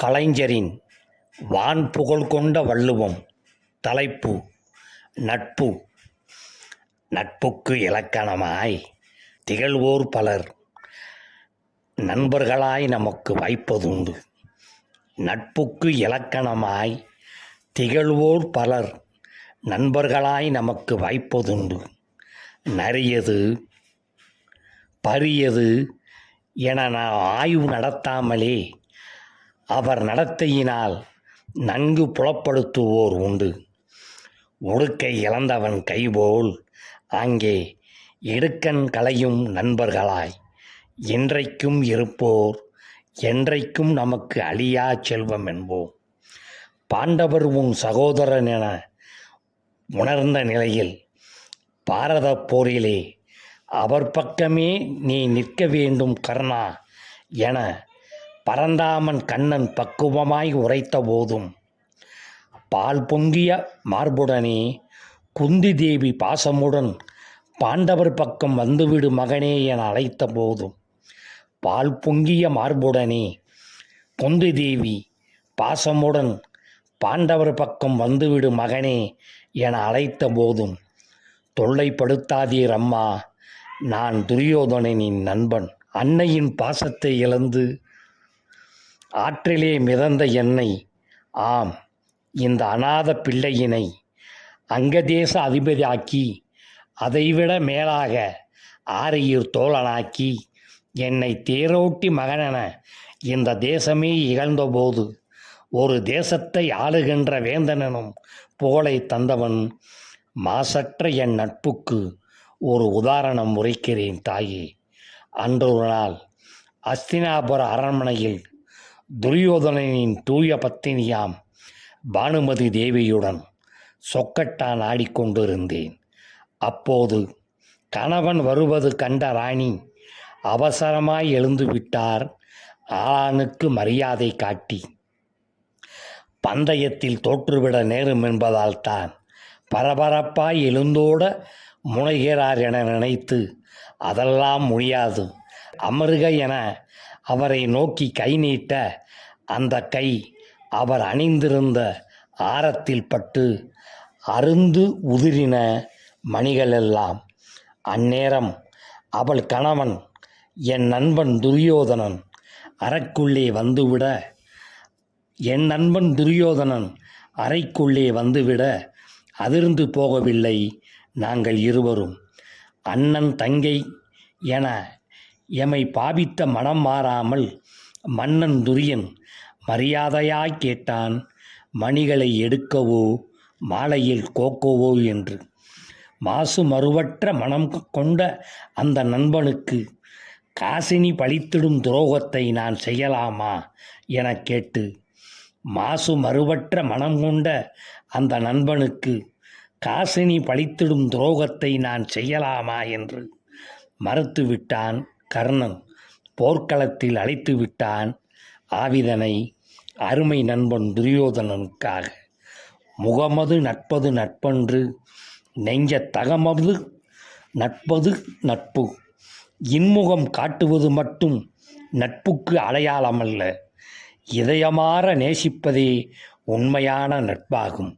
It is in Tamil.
கலைஞரின் வான்புகழ் கொண்ட வள்ளுவம். தலைப்பு: நட்பு. நட்புக்கு இலக்கணமாய் திகழ்வோர் பலர் நண்பர்களாய் நமக்கு வாய்ப்பதுண்டு. நட்புக்கு இலக்கணமாய் திகழ்வோர் பலர் நண்பர்களாய் நமக்கு வாய்ப்பதுண்டு. நரியது பரியது என நான் ஆய்வு நடத்தாமலே அவர் நடத்தையினால் நன்கு புலப்படுத்துவோர் உண்டு. உடுக்கை இழந்தவன் கைபோல் அங்கே இடுக்கண் களையும் நண்பர்களாய் இன்றைக்கும் இருப்போர் என்றைக்கும் நமக்கு அழியா செல்வம் என்போம். பாண்டவர் உன் சகோதரன் என உணர்ந்த நிலையில் பாரத போரிலே அவர் பக்கமே நீ நிற்க வேண்டும் கர்ணா என பரந்தாமன் கண்ணன் பக்குவமாய் உரைத்த போதும், பால் பொங்கிய மார்புடனே குந்தி தேவி பாசமுடன் பாண்டவர் பக்கம் வந்துவிடு மகனே என அழைத்த போதும், பால் பொங்கிய மார்புடனே குந்தி தேவி பாசமுடன் பாண்டவர் பக்கம் வந்துவிடு மகனே என அழைத்த போதும், தொல்லைப்படுத்தாதீர் அம்மா, நான் துரியோதனனின் நண்பன். அன்னையின் பாசத்தை இழந்து ஆற்றிலே மிதந்த என்னை, ஆம் இந்த அநாத பிள்ளையினை அங்கதேச அதிபதியாக்கி அதைவிட மேலாக ஆரையூர் தோழனாக்கி என்னை தேரோட்டி மகனென இந்த தேசமே இகழ்ந்தபோது ஒரு தேசத்தை ஆளுகின்ற வேந்தனும் புகழை தந்தவன் மாசற்ற என் நட்புக்கு ஒரு உதாரணம் உரைக்கிறேன் தாயே. அன்றொரு நாள் அஸ்தினாபுர அரண்மனையில் துரியோதனனின் தூய பத்தினியாம் பானுமதி தேவியுடன் சொக்கட்டான் ஆடிக்கொண்டிருந்தேன். அப்போது கணவன் வருவது கண்ட ராணி அவசரமாய் எழுந்துவிட்டார். ஆளானுக்கு மரியாதை காட்டி பந்தயத்தில் தோற்றுவிட நேரும் என்பதால் தான் பரபரப்பாய் எழுந்தோட முனைகிறார் என நினைத்து, அதெல்லாம் முடியாது, அமருக என அவரை நோக்கி கை நீட்ட அந்த கை அவர் அணிந்திருந்த ஆரத்தில் பட்டு அருந்து உதிரின மணிகளெல்லாம். அந்நேரம் அவள் கணவன் என் நண்பன் துரியோதனன் அறைக்குள்ளே வந்துவிட அதிர்ந்து போகவில்லை நாங்கள் இருவரும். அண்ணன் தங்கை என எமை பாவித்த மனம் மாறாமல் மன்னன் துரியன் மரியாதையாய் கேட்டான், மணிகளை எடுக்கவோ மாலையில் கோக்கவோ என்று. மாசு மறுவற்ற மனம் கொண்ட அந்த நண்பனுக்கு காசினி பழித்திடும் துரோகத்தை நான் செய்யலாமா என கேட்டு, மாசு மறுவற்ற மனம் கொண்ட அந்த நண்பனுக்கு காசினி பழித்திடும் துரோகத்தை நான் செய்யலாமா என்று மறுத்துவிட்டான் கர்ணன். போர்க்களத்தில் அழைத்து விட்டான் ஆவிதனை அருமை நண்பன் துரியோதனனுக்காக. முகமது நட்பது நட்பன்று நெஞ்ச தகமது நட்பது நட்பு. இன்முகம் காட்டுவது மட்டும் நட்புக்கு அடையாளமல்ல, இதயமாற நேசிப்பதே உண்மையான நட்பாகும்.